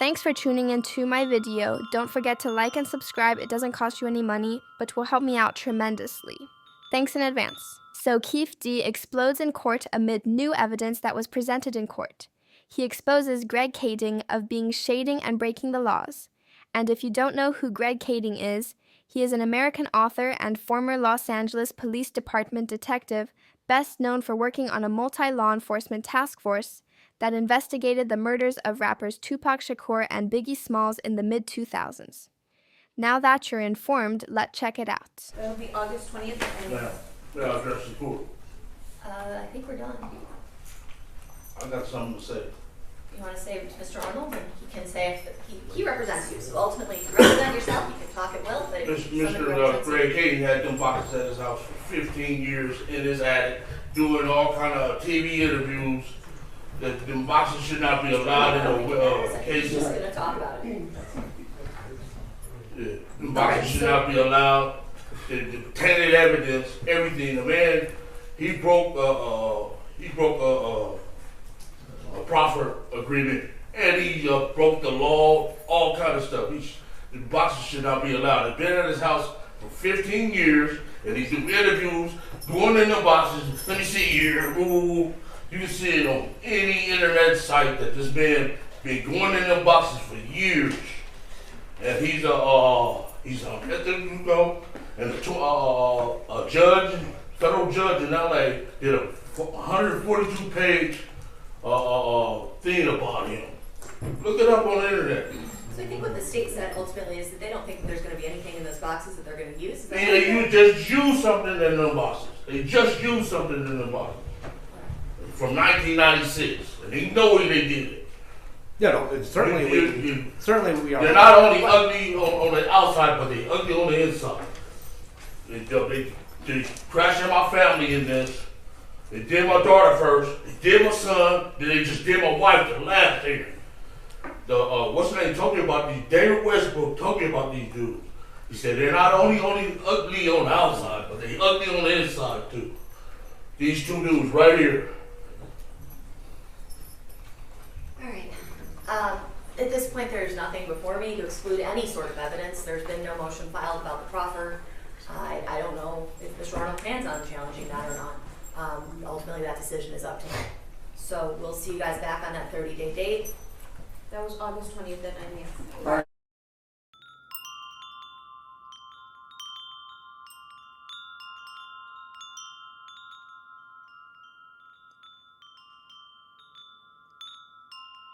Thanks for tuning into my video. Don't forget to like and subscribe. It doesn't cost you any money, but will help me out tremendously. Thanks in advance. So KeefeD explodes in court amid new evidence that was presented in court. He exposes Greg Kading of being shading and breaking the laws. And if you don't know who Greg Kading is, he is an American author and former Los Angeles Police Department detective, best known for working on a multi-law enforcement task force that investigated the murders of rappers Tupac Shakur and Biggie Smalls in the mid-2000s. Now that you're informed, let's check it out. It'll be August 20th. I'll address the court. I think we're done. I got something to say. You want to say it to Mr. Arnold, and he can say if he represents you. So ultimately, if you represent yourself, you can talk at will. But if Mr. Greg Kading had them pockets at his house for 15 years in his attic, doing all kind of TV interviews. That the boxes should not be allowed in the cases. He's just going to talk about it. Yeah, the boxes should not be allowed. The tainted evidence, everything. The man, he broke a proffer agreement, and he broke the law, all kind of stuff. The boxes should not be allowed. He's been at his house for 15 years, and he's doing interviews, going in the boxes. Let me see here. Ooh. You can see it on any internet site that this man been going in the boxes for years, and he's a judge, federal judge in LA did a 142-page thing about him. Look it up on the internet. So I think what the state said ultimately is that they don't think that there's going to be anything in those boxes that they're going to use. You just use something in the boxes. They just used something in the boxes. From 1996, and they know they did it. Yeah, no, it's certainly we are. They're not only ugly on the outside, but they're ugly on the inside. They crashing my family in this. They did my daughter first. They did my son. Then they just did my wife the last year. What's the name? Told me about these. David Westbrook told me about these dudes. He said they're not only ugly on the outside, but they ugly on the inside too. These two dudes right here. At this point, there's nothing before me to exclude any sort of evidence. There's been no motion filed about the proffer. I don't know if Mr. Arnold plans on challenging that or not. Ultimately, that decision is up to him. So we'll see you guys back on that 30-day date. That was August 20th at 9 a.m. All right.